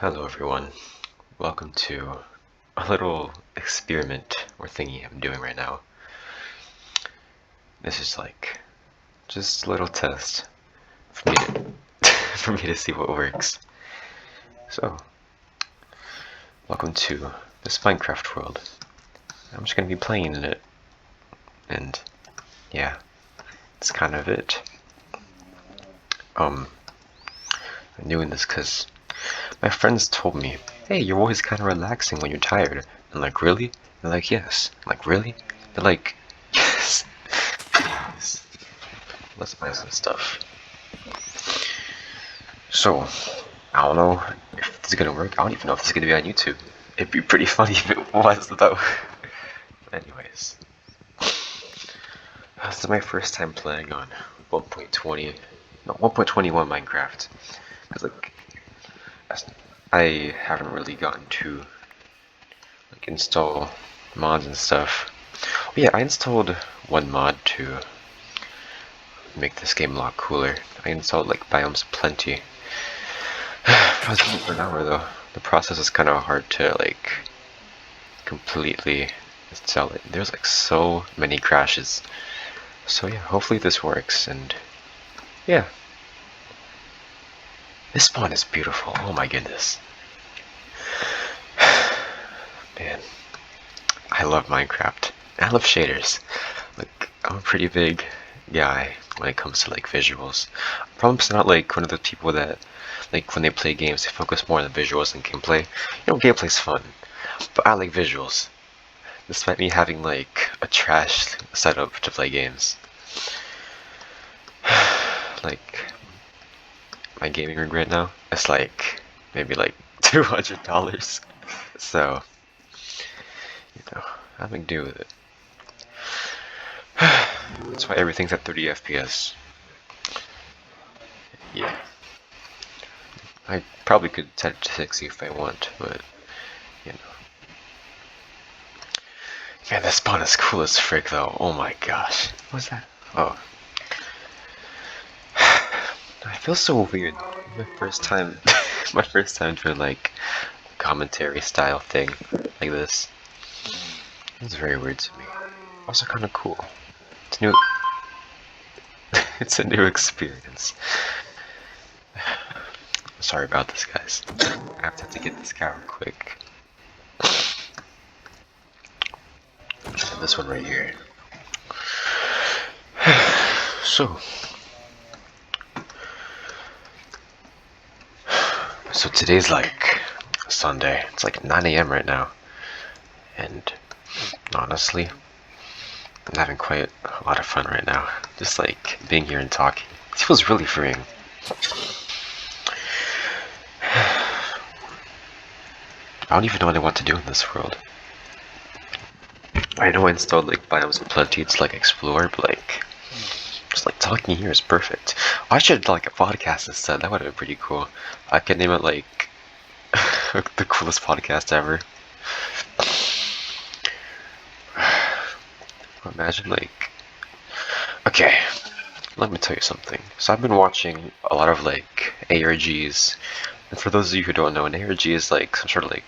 Hello everyone, welcome to a little experiment or thingy I'm doing right now. This is like just a little test for me to, for me to see what works. So, welcome to this Minecraft world. I'm just gonna be playing in it, and yeah, that's kind of it. I'm doing this because my friends told me, hey, you're always kind of relaxing when you're tired. I'm like, really? They're like, yes. I'm like, really? They're like, yes. Anyways, let's buy some stuff. So, I don't know if this is gonna work. I don't even know if this is gonna be on YouTube. It'd be pretty funny if it was, though. Anyways, this is my first time playing on 1.21 Minecraft. Because, like, I haven't really gotten to install mods and stuff. Oh, yeah, I installed one mod to make this game a lot cooler. I installed like BiomesOPlenty. I was doing it for an hour though. The process is kind of hard to like completely install it. There's like so many crashes. So yeah, hopefully this works, and yeah. This spawn is beautiful. Oh my goodness. Man, I love Minecraft. I love shaders. Like, I'm a pretty big guy when it comes to like visuals. Probably not like one of the people that like when they play games they focus more on the visuals than gameplay. You know, gameplay's fun, but I like visuals. Despite me having like a trash setup to play games. Like, my gaming rig right now, it's like maybe like $200. So, you know, I make do with it. That's why everything's at 30 FPS. Yeah. I probably could set it to 60 if I want, but, you know. Man, this spawn is cool as frick though. Oh my gosh. What's that? Oh. I feel so weird. My first time doing like commentary style thing like this. It's very weird to me. Also kind of cool. It's new. It's a new experience. Sorry about this, guys. I have to get this cow quick. And this one right here. So today's like Sunday. It's like 9 AM right now. And honestly, I'm having quite a lot of fun right now. Just like being here and talking. It feels really freeing. I don't even know what I want to do in this world. I know I installed like BiomesOPlenty to like explore, but like just like talking here is perfect. I should like a podcast instead. That would have been pretty cool. I could name it like the coolest podcast ever. Imagine like, okay, let me tell you something. So I've been watching a lot of like ARGs, and for those of you who don't know, an ARG is like some sort of like,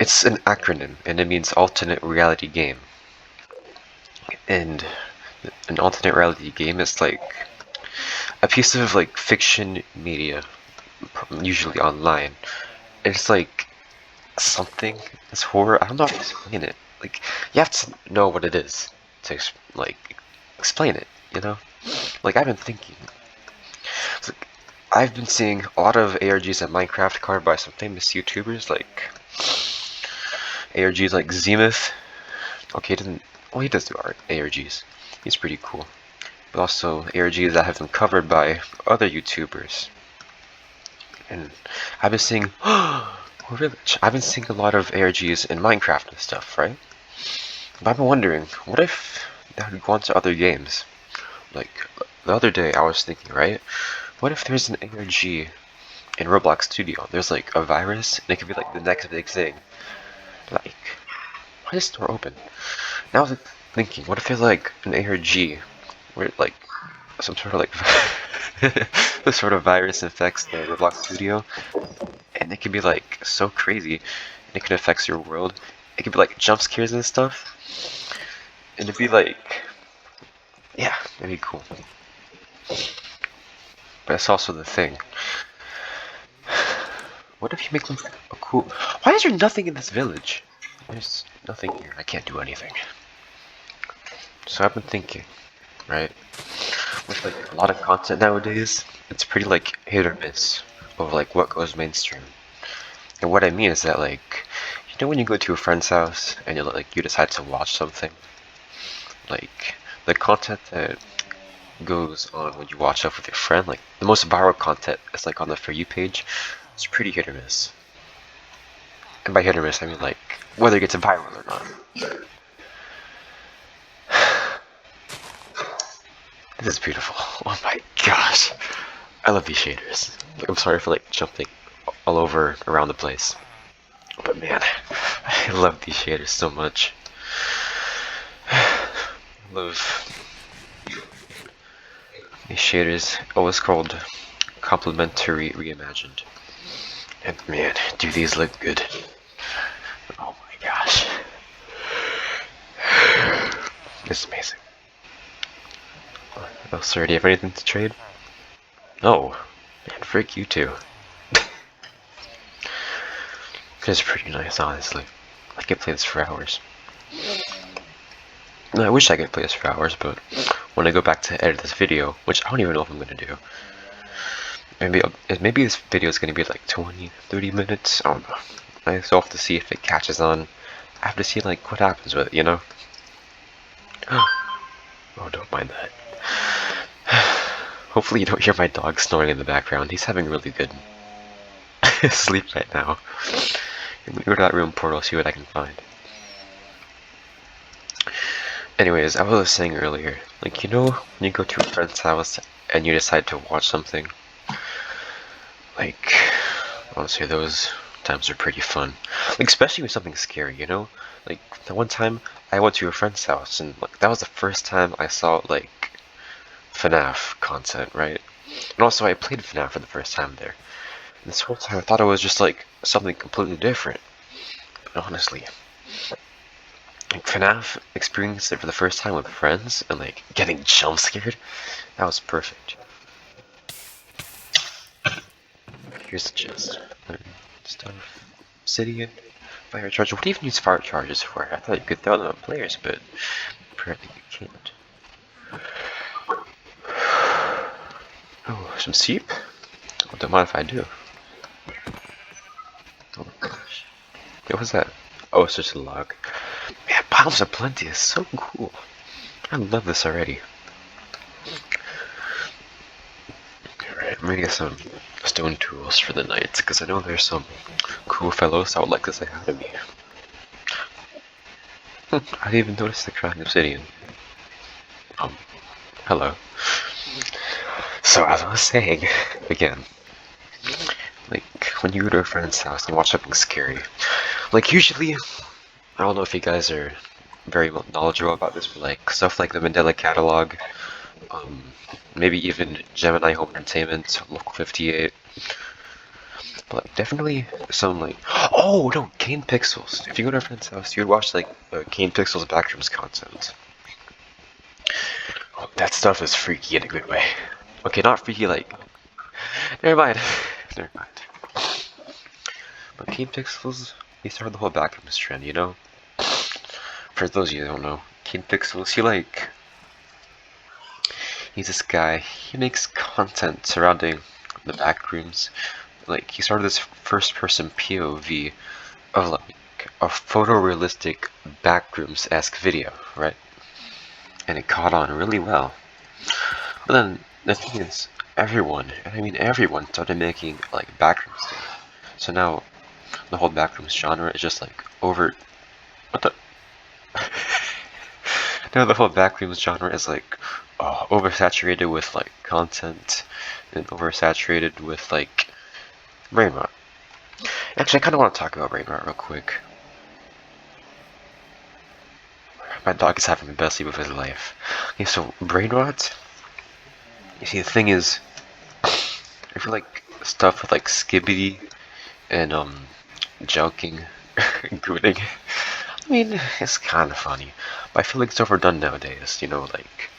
it's an acronym, and it means alternate reality game. And an alternate reality game is like a piece of like fiction media, usually online. It's like something that's horror. I don't know how to explain it. Like, you have to know what it is to like explain it, you know? Like, I've been thinking. So, I've been seeing a lot of ARGs and Minecraft covered by some famous YouTubers, like ARGs like Zoomify. Okay, he does do art ARGs. He's pretty cool. But also ARGs that have been covered by other YouTubers. And I've been seeing I've been seeing a lot of ARGs in Minecraft and stuff, right? But I've been wondering, what if that would go on to other games? Like, the other day I was thinking, right? What if there's an ARG in Roblox Studio? There's like a virus, and it could be like the next big thing. Like, why is the door open? Now I was like, thinking, what if there's like an ARG where like some sort of like some sort of virus infects the Roblox Studio, and it can be like so crazy, and it can affect your world. It could be like jump scares and stuff, and it'd be like, yeah, it'd be cool. But that's also the thing. What if you make them a cool? Why is there nothing in this village? There's nothing here. I can't do anything. So I've been thinking, right? With like a lot of content nowadays, it's pretty like hit or miss of like what goes mainstream. And what I mean is that like, you know when you go to a friend's house and you decide to watch something, like the content that goes on when you watch stuff with your friend, like the most viral content is like on the For You page, it's pretty hit or miss. And by hit or miss, I mean like whether it gets viral or not. This is beautiful. Oh my gosh. I love these shaders. I'm sorry for like jumping all over around the place. But man, I love these shaders so much. I love these shaders. Oh, it's called Complementary Reimagined. And man, do these look good. Oh my gosh. It's amazing. Oh, sir, do you have anything to trade? Oh, man, frick you too. It's pretty nice, honestly. I could play this for hours. No, I wish I could play this for hours, but when I go back to edit this video, which I don't even know if I'm gonna do, maybe this video is gonna be like 20, 30 minutes. I don't know. I still have to see if it catches on. I have to see like what happens with it, you know? Oh, don't mind that. Hopefully you don't hear my dog snoring in the background. He's having really good sleep right now. I'm gonna go to that room portal, see what I can find. Anyways, I was saying earlier, like, you know, when you go to a friend's house and you decide to watch something, like, honestly, those times are pretty fun. Like, especially with something scary, you know? Like, the one time I went to a friend's house, and like, that was the first time I saw, like, FNAF content, right? And also, I played FNAF for the first time there. And this whole time I thought it was just, like, something completely different. But honestly, like, FNAF experienced it for the first time with friends, and, like, getting jump scared, that was perfect. Here's the chest. Stuff. Obsidian. Fire charge. What do you even use fire charges for? I thought you could throw them at players, but apparently you can't. Oh, some seep? Oh, don't mind if I do. Oh my gosh. What was that? Oh, it's just a log. Man, BiomesOPlenty is so cool. I love this already. Alright, I'm gonna get some stone tools for the night, because I know there's some cool fellows that would like to say hi to me. I didn't even notice the cracked obsidian. Hello. So as I was saying, again, like when you go to a friend's house and you watch something scary, like usually, I don't know if you guys are very knowledgeable about this, but like stuff like the Mandela Catalog, maybe even Gemini Home Entertainment, Local 58, but like, definitely some like, oh no, Kane Pixels. If you go to a friend's house, you would watch like Kane Pixels backrooms content. Oh, that stuff is freaky in a good way. Okay, not freaky like. Never mind. Never mind. But Kane Pixels, he started the whole backrooms trend, you know? For those of you that don't know, Kane Pixels, he's this guy, he makes content surrounding the backrooms. Like, he started this first-person POV of like a photorealistic backrooms-esque video, right? And it caught on really well. But then the thing is, everyone, and I mean everyone, started making like backrooms stuff. So now the whole backrooms genre is just like over. What the? Now the whole backrooms genre is like oversaturated with like content and oversaturated with like brain rot. Actually, I kind of want to talk about brain rot real quick. My dog is having the best sleep of his life. Okay, so brain rot. You see, the thing is, I feel like stuff with like Skibbity and joking, gooning. I mean, it's kind of funny, but I feel like it's overdone nowadays. You know, like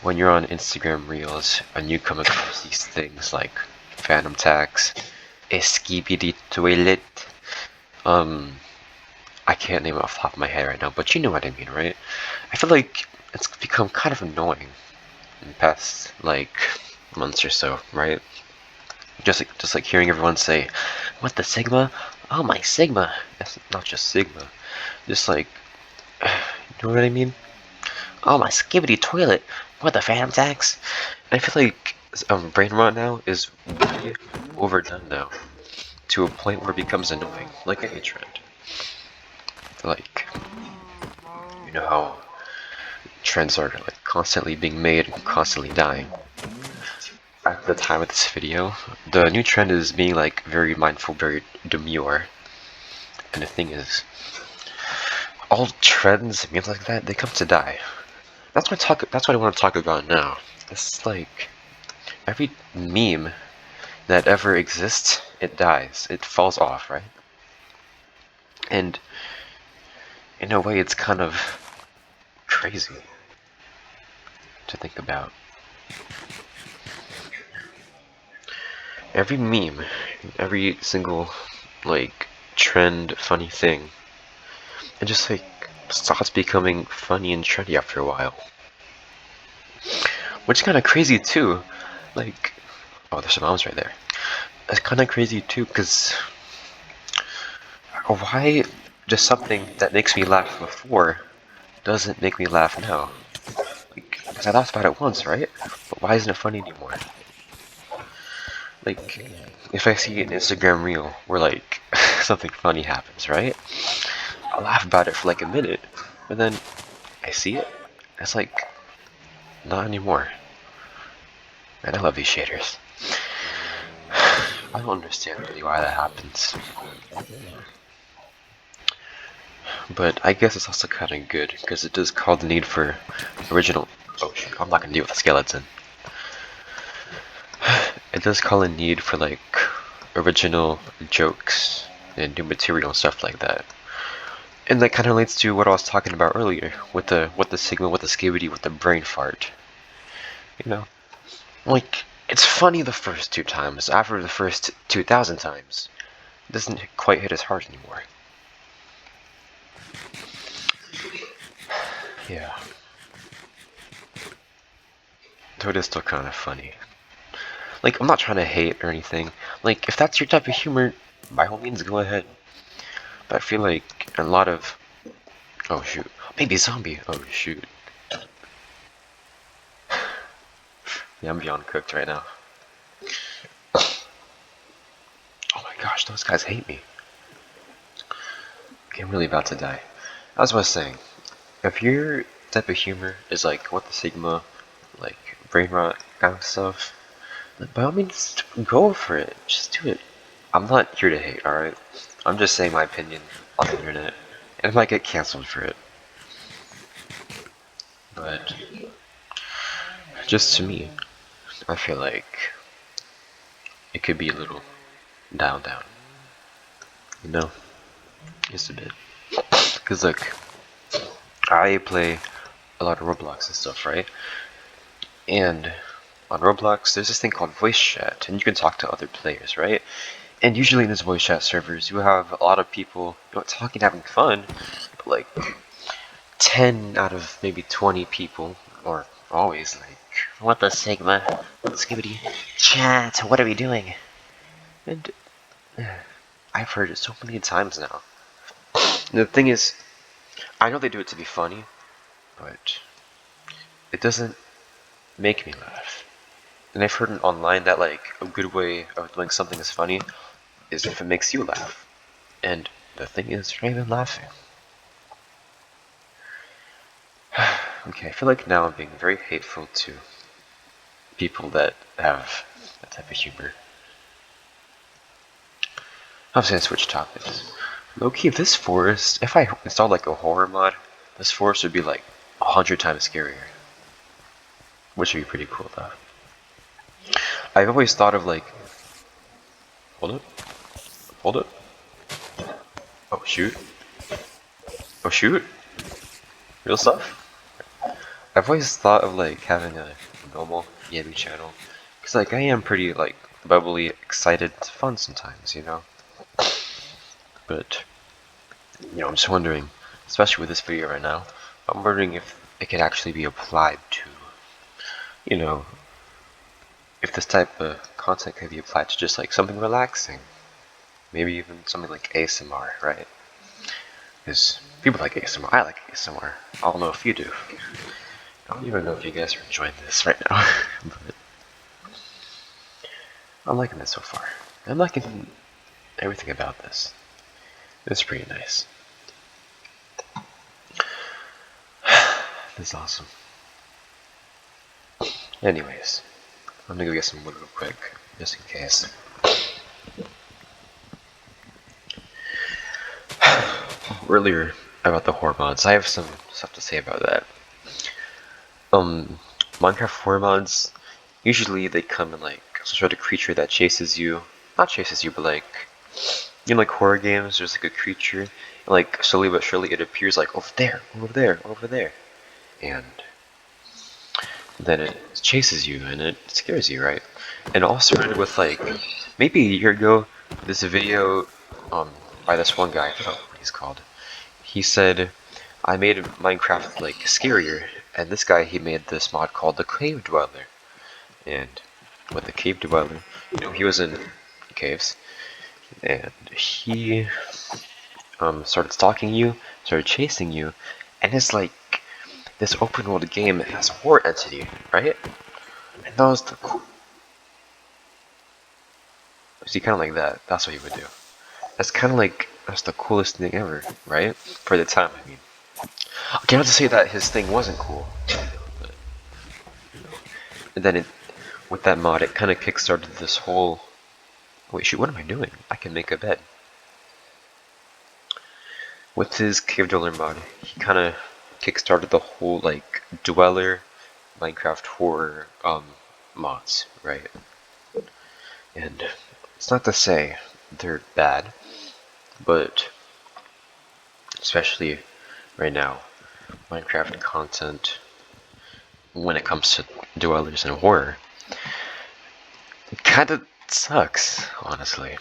when you're on Instagram Reels and you come across these things like phantom tax, a skibidi toilet. I can't name it off the top of my head right now, but you know what I mean, right? I feel like it's become kind of annoying in the past like months or so, right? Just like hearing everyone say, "What the Sigma? Oh my Sigma!" That's not just Sigma. Just like, you know what I mean? Oh my skibbity toilet! What the phantom tax? And I feel like brain rot now is way overdone now to a point where it becomes annoying, like any trend. Like, you know how trends are like constantly being made and constantly dying. At the time of this video, the new trend is being like very mindful, very demure. And the thing is, all trends and memes like that, they come to die. That's what I want to talk about now. It's like every meme that ever exists, it dies. It falls off, right? And in a way, it's kind of crazy to think about. Every meme, every single like trend, funny thing, it just like stops becoming funny and trendy after a while. Which is kind of crazy too. Like, oh, there's some moms right there. It's kind of crazy too, because why just something that makes me laugh before doesn't make me laugh now? Like, because I laughed about it once, right? But why isn't it funny anymore? Like, if I see an Instagram reel where like something funny happens, right? I'll laugh about it for like a minute, but then I see it. It's like, not anymore. Man, I love these shaders. I don't understand really why that happens. But I guess it's also kind of good, because it does call the need for original... Oh shoot, I'm not gonna deal with a skeleton. It does call a need for like original jokes and new material and stuff like that. And that kind of relates to what I was talking about earlier, with the Sigma, with the skibidi, with the brain fart. You know? Like, it's funny the first 2 times. After the first 2,000 times, it doesn't quite hit as hard anymore. Yeah. Though it is still kind of funny. Like, I'm not trying to hate or anything. Like, if that's your type of humor, by all means, go ahead. But I feel like a lot of... Oh, shoot. Maybe zombie. Oh, shoot. Yeah, I'm beyond cooked right now. Oh my gosh, those guys hate me. Okay, I'm really about to die. As I was saying, if your type of humor is like what the Sigma, like brain rot kind of stuff, like, by all means, go for it. Just do it. I'm not here to hate, alright? I'm just saying my opinion on the internet, and I might get canceled for it. But just to me, I feel like it could be a little down. You know? Just a bit. Because look, I play a lot of Roblox and stuff, right? And on Roblox, there's this thing called voice chat, and you can talk to other players, right? And usually in these voice chat servers, you have a lot of people, talking, having fun, but like 10 out of maybe 20 people, or always like, what the Sigma? Skibbity chat, what are we doing? And I've heard it so many times now. And the thing is, I know they do it to be funny, but it doesn't make me laugh. And I've heard online that like a good way of doing something that's funny is if it makes you laugh. And the thing is, you're not even laughing. Okay, I feel like now I'm being very hateful to people that have that type of humor. I was gonna switch topics. Low-key, this forest, if I installed like a horror mod, this forest would be like 100 times scarier. Which would be pretty cool though. I've always thought of like... Hold up. Hold it. Oh shoot. Oh shoot. Real stuff? I've always thought of like having a normal gaming channel. Cause like I am pretty like bubbly, excited, fun sometimes, you know? But, you know, I'm just wondering, especially with this video right now, I'm wondering if it could actually be applied to, you know, if this type of content could be applied to just like something relaxing. Maybe even something like ASMR, right? Because people like ASMR, I like ASMR. I don't know if you do. I don't even know if you guys are enjoying this right now. But I'm liking it so far. I'm liking everything about this. It's pretty nice. This is awesome. Anyways, I'm gonna go get some wood real quick, just in case. Earlier about the horror mods, I have some stuff to say about that. Minecraft horror mods, usually they come in like some sort of creature that chases you. Not chases you, but like, in like horror games, there's like a creature, and like slowly but surely it appears like over there, over there, over there. And then it chases you and it scares you, right? And all started with like, maybe a year ago, this video by this one guy, I forgot what he's called. He said, I made Minecraft like scarier, and this guy, he made this mod called the Cave Dweller. And with the Cave Dweller, you know, he was in caves, and he started stalking you, started chasing you, and it's like this open world game has a horror entity, right? And that was the cool. See, kind of like that. That's what he would do. That's kind of like that's the coolest thing ever, right? For the time, I mean. Okay, not to say that his thing wasn't cool, but, and then with that mod, it kind of kickstarted this whole. Wait, shoot, what am I doing? I can make a bed. With his cave dweller mod, he kind of kickstarted the whole like dweller Minecraft horror mods, right? And it's not to say they're bad, but especially right now, Minecraft content when it comes to dwellers and horror, it kind of sucks, honestly.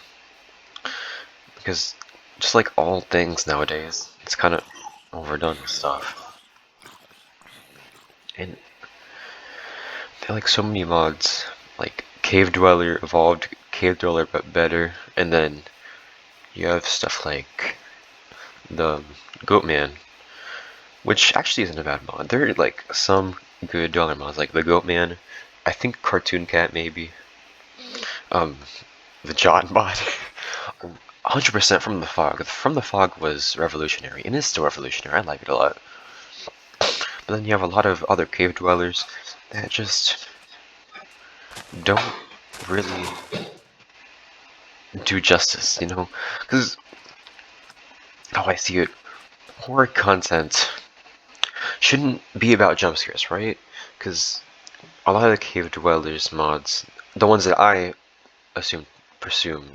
Because just like all things nowadays, it's kind of overdone and stuff. And there are like so many mods, like Cave Dweller, Evolved Cave Dweller but better, and then you have stuff like the Goatman, which actually isn't a bad mod. There are like some good dweller mods, like the Goatman, I think Cartoon Cat maybe, um, the John mod, 100% From the Fog. From the Fog was revolutionary, and is still revolutionary. I like it a lot. But then you have a lot of other cave dwellers that just don't really do justice, you know? Because how I see it, horror content shouldn't be about jump scares, right? Because a lot of the cave dwellers mods, the ones that I presume,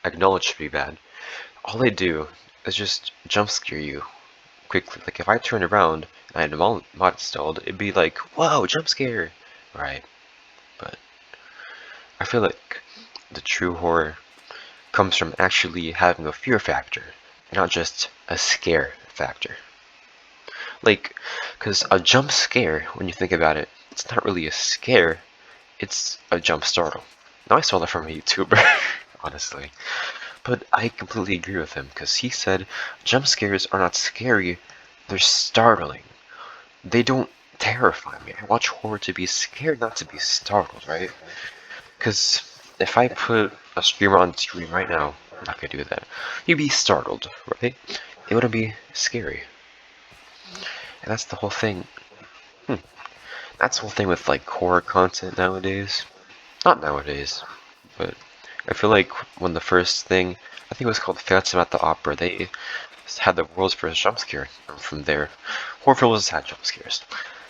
acknowledge to be bad, all they do is just jump scare you quickly. Like if I turn around and I had a mod installed, it'd be like, whoa, jump scare, right? But I feel like the true horror comes from actually having a fear factor, and not just a scare factor. Like, because a jump scare, when you think about it, it's not really a scare, it's a jump startle. Now I saw that from a YouTuber, honestly. But I completely agree with him, because he said jump scares are not scary, they're startling. They don't terrify me. I watch horror to be scared, not to be startled, right? Because if I put a screamer on screen right now, I'm not gonna do that. You'd be startled, right? It wouldn't be scary. And that's the whole thing. That's the whole thing with like horror content nowadays. Not nowadays, but I feel like when the first thing, I think it was called Phantom at the Opera, they had the world's first jump scare. And from there, horror films had jump scares.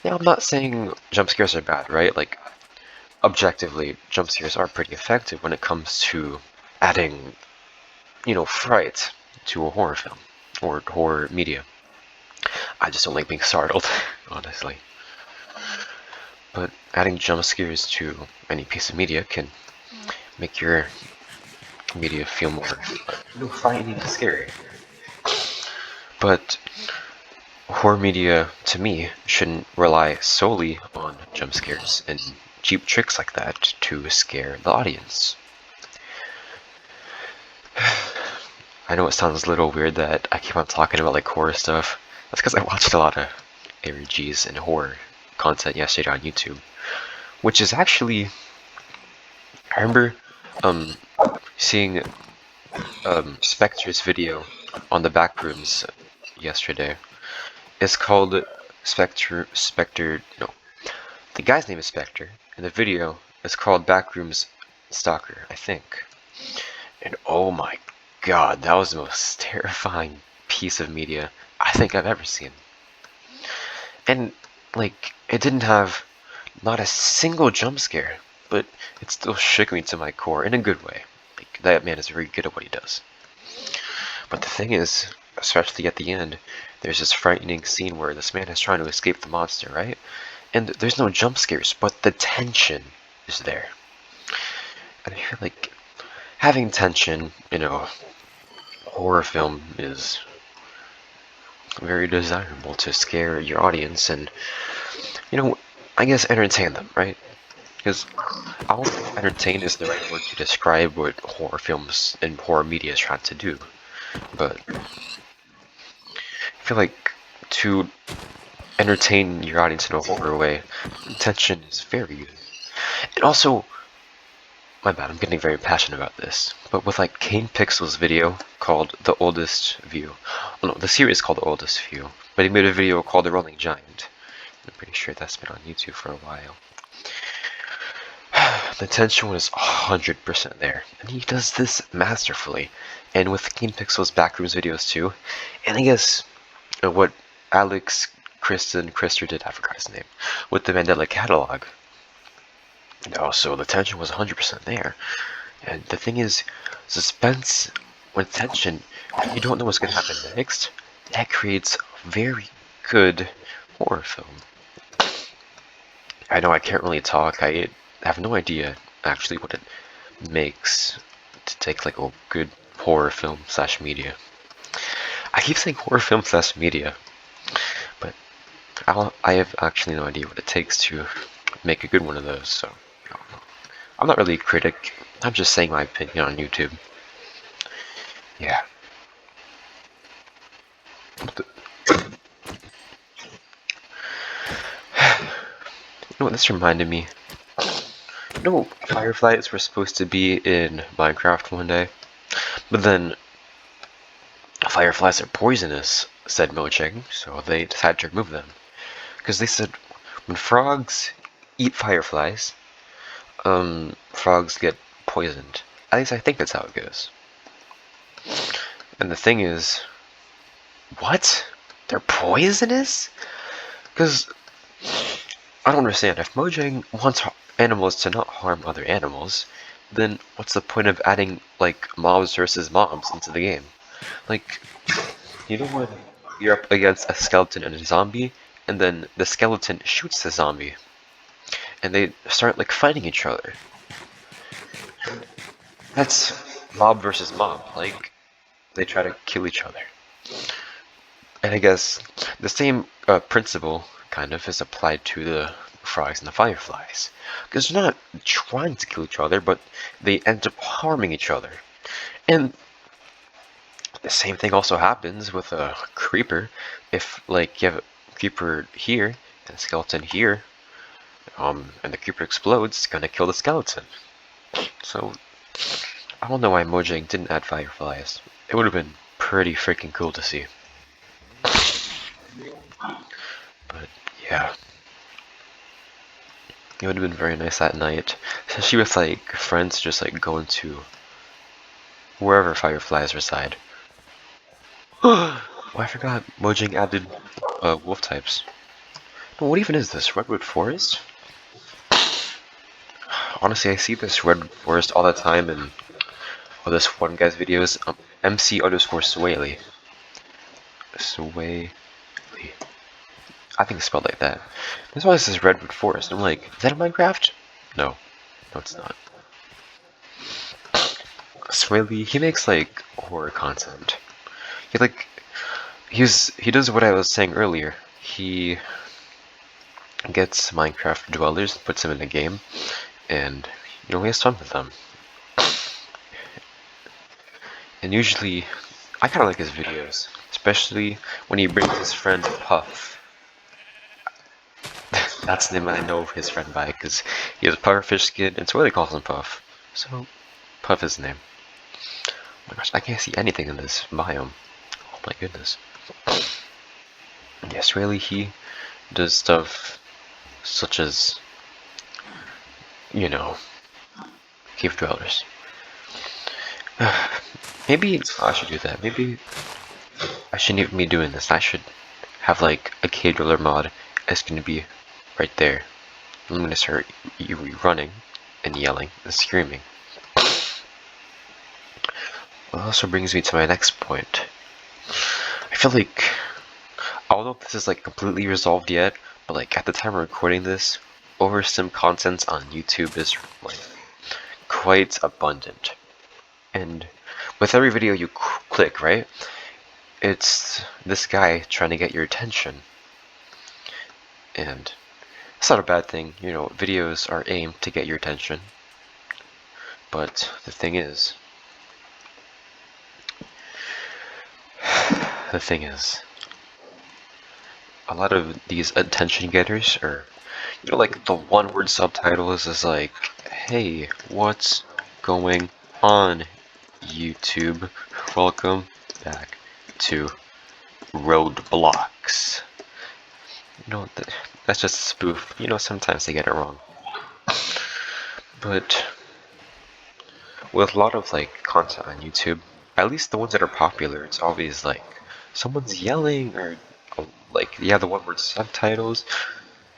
Now, I'm not saying jump scares are bad, right? Like, objectively, jump scares are pretty effective when it comes to adding fright to a horror film or horror media. I just don't like being startled, honestly. But adding jump scares to any piece of media can make your media feel more frightening and scary. But horror media, to me, shouldn't rely solely on jump scares and cheap tricks like that to scare the audience. I know it sounds a little weird that I keep on talking about like horror stuff. That's because I watched a lot of ARGs and horror content yesterday on YouTube, which is actually, I remember seeing Spectre's video on the backrooms yesterday. It's called no, the guy's name is Spectre, and the video is called Backrooms Stalker, I think. And oh my god, that was the most terrifying piece of media I think I've ever seen. And, like, it didn't have not a single jump scare, but it still shook me to my core in a good way. Like, that man is very good at what he does. But the thing is, especially at the end, there's this frightening scene where this man is trying to escape the monster, right? And there's no jump scares, but the tension is there. And I feel like having tension in a horror film is very desirable to scare your audience and, I guess entertain them, right? Because I don't think entertain is the right word to describe what horror films and horror media is trying to do. But I feel like to entertain your audience in a horror way, tension is very good. And also, my bad, I'm getting very passionate about this, but with like Kane Pixel's video called The Oldest View. Oh no, the series is called The Oldest View, but he made a video called The Rolling Giant. I'm pretty sure that's been on YouTube for a while. The tension was 100% there, and he does this masterfully. And with Kane Pixel's Backrooms videos too, and I guess what Alex Krister did, I forgot his name, with the Mandela Catalog. So the tension was 100% there. And the thing is, suspense with tension, you don't know what's going to happen next, that creates a very good horror film. I know I can't really talk, I have no idea actually what it makes to take like a good horror film slash media. I keep saying horror film slash media, but I have actually no idea what it takes to make a good one of those, so I'm not really a critic, I'm just saying my opinion on YouTube. Yeah. You know what this reminded me? Fireflies were supposed to be in Minecraft one day, but then fireflies are poisonous, said Mojang, so they decided to remove them. Because they said when frogs eat fireflies, frogs get poisoned. At least I think that's how it goes. And the thing is, what? They're poisonous? Because I don't understand. If Mojang wants animals to not harm other animals, then what's the point of adding like mobs versus mobs into the game? Like, when you're up against a skeleton and a zombie, and then the skeleton shoots the zombie, and they start like fighting each other. That's mob versus mob. Like, they try to kill each other. And I guess the same principle kind of is applied to the frogs and the fireflies. Because they're not trying to kill each other, but they end up harming each other. And the same thing also happens with a creeper. If like you have a creeper here and a skeleton here, and the creeper explodes, it's gonna kill the skeleton. So I don't know why Mojang didn't add fireflies. It would have been pretty freaking cool to see. But yeah, it would have been very nice at night, especially with like friends just like going to wherever fireflies reside. Oh, I forgot Mojang added wolf types. What even is this? Redwood forest? Honestly, I see this redwood forest all the time in this one guy's videos. MC underscore Swaley. Swaley. I think it's spelled like that. That's why this is Redwood Forest. I'm like, is that in Minecraft? No. No, it's not. Swaley, he makes like horror content. He does what I was saying earlier. He gets Minecraft dwellers, puts them in the game, and he has fun with them. And usually, I kind of like his videos, especially when he brings his friend Puff. That's the name I know his friend by, because he has a pufferfish skin, and Swaley calls him Puff. So, Puff is the name. Oh my gosh, I can't see anything in this biome. Oh my goodness. Yes, really, he does stuff such as, cave dwellers. Maybe I should do that. Maybe I shouldn't even be doing this. I should have like a cave dweller mod. It's gonna be right there. I'm gonna start running and yelling and screaming. That also brings me to my next point. I feel like, I don't know if this is like completely resolved yet, but like at the time of recording this, oversim content on YouTube is like quite abundant. And with every video you click, right, it's this guy trying to get your attention. And it's not a bad thing, videos are aimed to get your attention. But the thing is, a lot of these attention getters are, like the one word subtitles is like, hey, what's going on, YouTube? Welcome back to Roadblocks. That's just a spoof. Sometimes they get it wrong. But with a lot of like content on YouTube, at least the ones that are popular, it's always like someone's yelling or like the one word subtitles,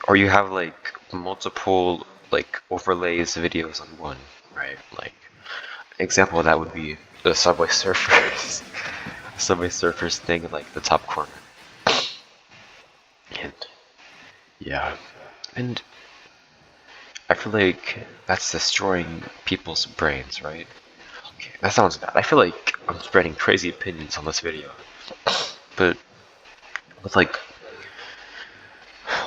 or you have like multiple like overlays videos on one, right? Like example of that would be the Subway Surfers Subway Surfers thing in like the top corner. And yeah, and I feel like that's destroying people's brains, right? Okay, that sounds bad. I feel like I'm spreading crazy opinions on this video. But with like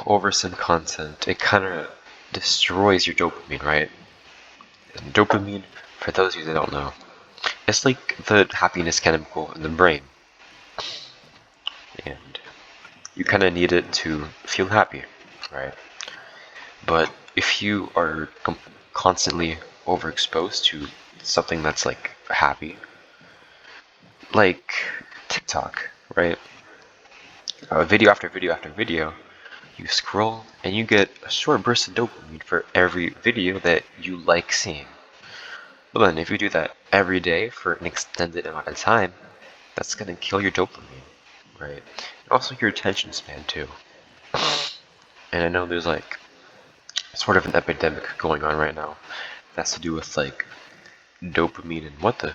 oversim content, it kind of destroys your dopamine, right? And dopamine, for those of you that don't know, it's like the happiness chemical in the brain. And you kind of need it to feel happy, right? But if you are constantly overexposed to something that's like happy, like TikTok, right? Video after video after video, you scroll and you get a short burst of dopamine for every video that you like seeing. But then if you do that every day for an extended amount of time, that's gonna kill your dopamine, right? And also your attention span too. And I know there's like sort of an epidemic going on right now. That's to do with like dopamine and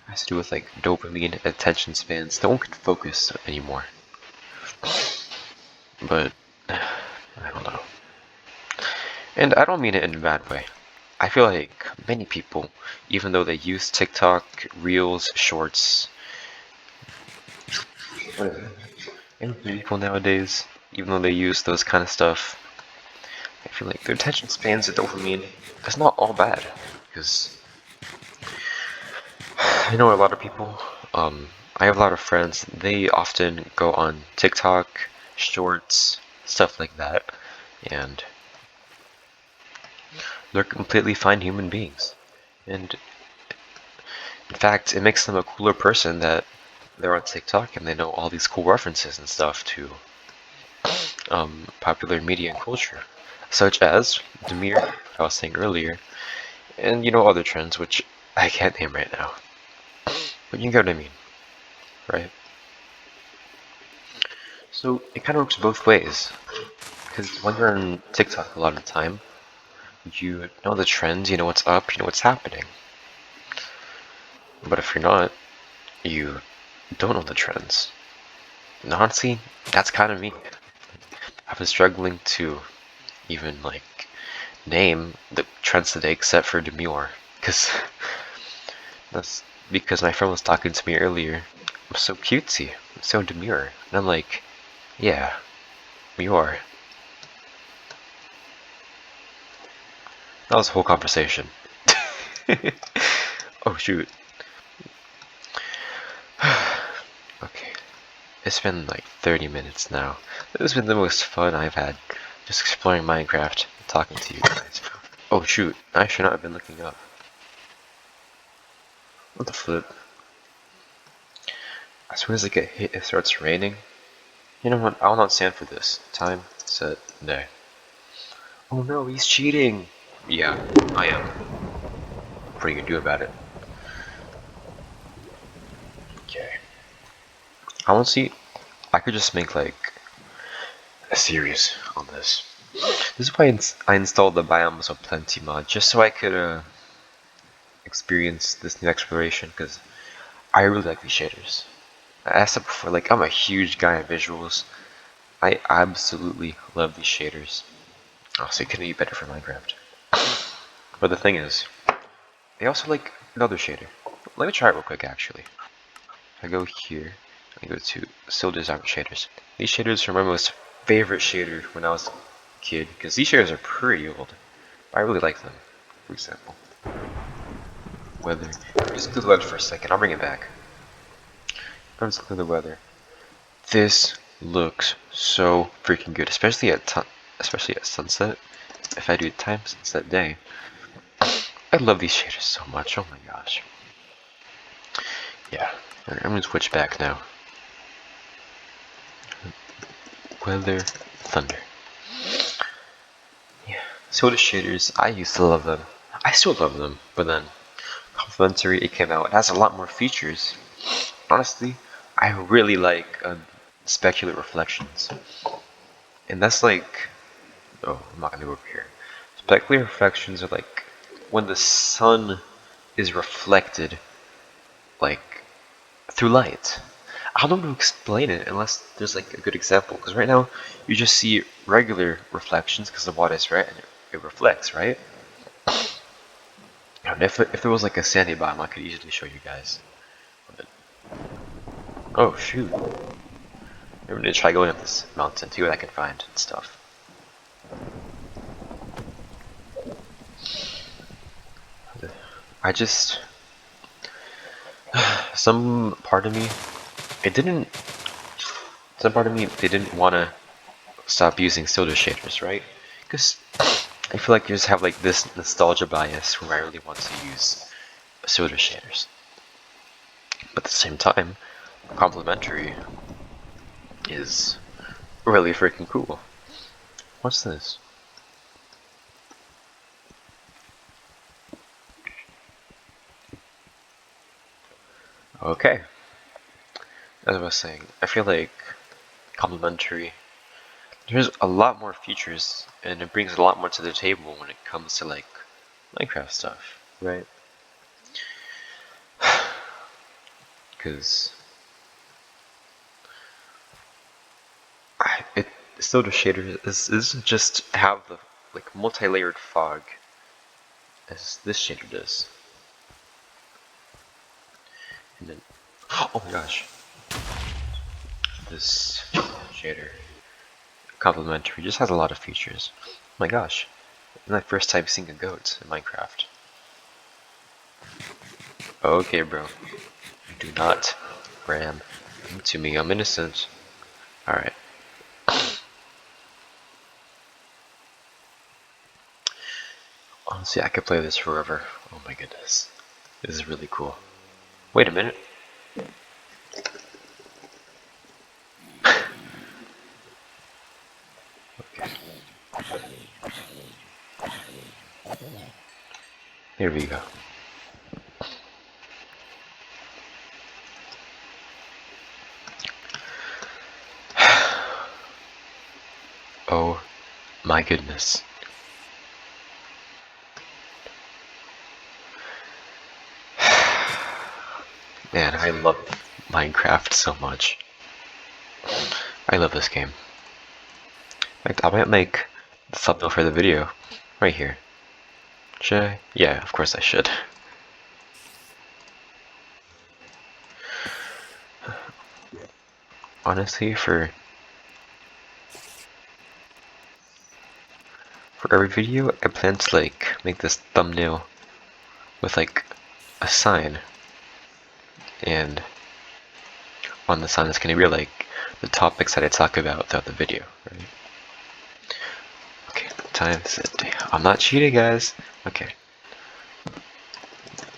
has to do with like dopamine, attention spans. No one can focus anymore. But I don't know. And I don't mean it in a bad way. I feel like many people, even though they use TikTok, Reels, Shorts, and people nowadays, even though they use those kind of stuff, I feel like their attention spans and dopamine is not all bad. Because I know a lot of people, I have a lot of friends, they often go on TikTok, Shorts, stuff like that, and they're completely fine human beings. And in fact, it makes them a cooler person that they're on TikTok and they know all these cool references and stuff to popular media and culture, such as Demir, I was saying earlier, and other trends which I can't name right now. But you get what I mean, right? So it kind of works both ways, because when you're on TikTok a lot of the time, you know the trends, you know what's up, you know what's happening. But if you're not, you don't know the trends. And honestly, that's kind of me. I've been struggling to even like name the trends today except for demure, because that's because my friend was talking to me earlier. I'm so cutesy, I'm so demure, and I'm like, yeah, you are. That was a whole conversation. Oh shoot. Okay, it's been like 30 minutes now. This has been the most fun I've had, just exploring Minecraft, talking to you guys. Oh shoot, I should not have been looking up. What the flip? As soon as I get hit, it starts raining. You know what? I'll not stand for this. Time, set, day. Oh no, he's cheating! Yeah, I am. What are you gonna do about it? Okay. Honestly, I could just make like a series on this. This is why I installed the BiomesOPlenty mod, just so I could experience this new exploration, because I really like these shaders. I said before, like, I'm a huge guy at visuals. I absolutely love these shaders. Oh, so it couldn't be better for Minecraft. But the thing is, they also like another shader. Let me try it real quick, actually. If I go here, I go to Still Design Shaders. These shaders are my most favorite shader when I was a kid, because these shaders are pretty old. I really like them. For example, weather. Just do the weather for a second. I'll bring it back. I'm just clear the weather. This looks so freaking good, especially at sunset. If I do time sunset day, I love these shaders so much. Oh my gosh. Yeah, I'm gonna switch back now. Weather, thunder. Yeah. So the shaders, I used to love them. I still love them, but then Complementary, it came out. It has a lot more features. Honestly, I really like specular reflections, and that's like, oh, I'm not gonna go over here. Specular reflections are like when the sun is reflected, like through light. I don't know how to explain it unless there's like a good example. Because right now you just see regular reflections because the water is red and it reflects, right? And if there was like a sandy bottom, I could easily show you guys. But, oh shoot! I'm gonna try going up this mountain, see what I can find and stuff. I just, some part of me, it didn't. Some part of me, they didn't want to stop using soda shaders, right? Because I feel like you just have like this nostalgia bias where I really want to use soda shaders. But at the same time, complementary is really freaking cool. What's this? Okay. As I was saying, I feel like complementary, there's a lot more features and it brings a lot more to the table when it comes to like Minecraft stuff, right? Because it soda shader isn't just have the like multi-layered fog as this shader does. And then, oh my gosh, this shader, complementary, just has a lot of features. Oh my gosh, it's my first time seeing a goat in Minecraft. Okay, bro, do not ram into me, I'm innocent. Alright. Honestly, I could play this forever. Oh my goodness. This is really cool. Wait a minute. Okay. Here we go. Oh my goodness. Man, I love Minecraft so much. I love this game. Like, I might make the thumbnail for the video right here. Should I? Yeah, of course I should. Honestly, for every video, I plan to like make this thumbnail with like a sign, and on the sign is gonna be like the topics that I talk about throughout the video, right? Okay, time set. I'm not cheating, guys. Okay.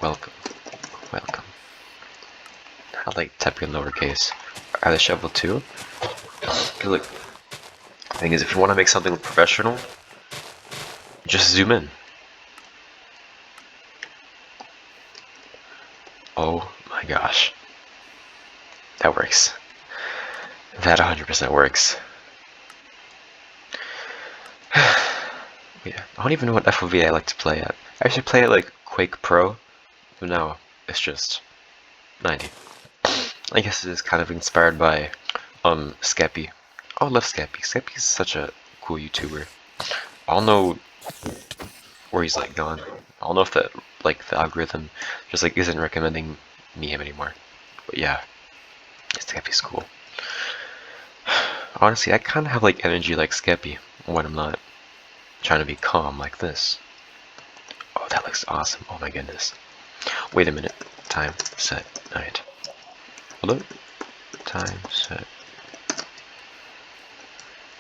Welcome, welcome. I like typing in lowercase. Add a shovel too. Look, the thing is, if you want to make something professional, just zoom in. Oh my gosh. That works. That 100% works. Yeah, I don't even know what FOV I like to play at. I should play at like Quake Pro, but no, it's just 90. I guess it is kind of inspired by Skeppy. Oh, I love Skeppy. Skeppy is such a cool YouTuber. I don't know where he's like gone. I don't know if that like the algorithm just like isn't recommending me him anymore. But yeah, Skeppy's cool. Honestly, I kind of have like energy like Skeppy when I'm not trying to be calm like this. Oh, that looks awesome. Oh my goodness. Wait a minute. Time, set, night. Hello? Time, set.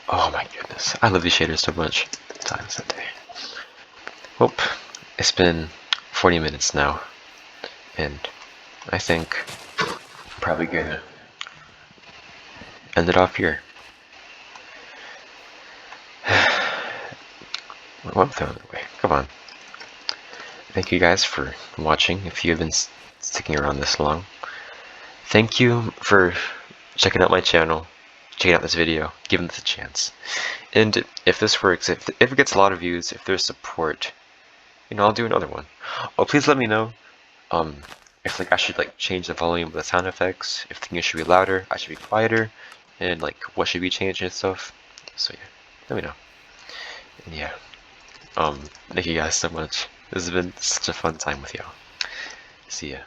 Oh my goodness. I love these shaders so much. Time, set, day. Well, it's been 40 minutes now. And I think I'm probably gonna end it off here. What the other way? Come on. Thank you guys for watching. If you have been sticking around this long, thank you for checking out my channel, checking out this video, giving this a chance. And if this works, if it gets a lot of views, if there's support, you know, I'll do another one. Oh, please let me know if like I should like change the volume of the sound effects, if things should be louder, I should be quieter, and like what should be changed and stuff. So yeah, let me know. And yeah, thank you guys so much. This has been such a fun time with y'all. See ya.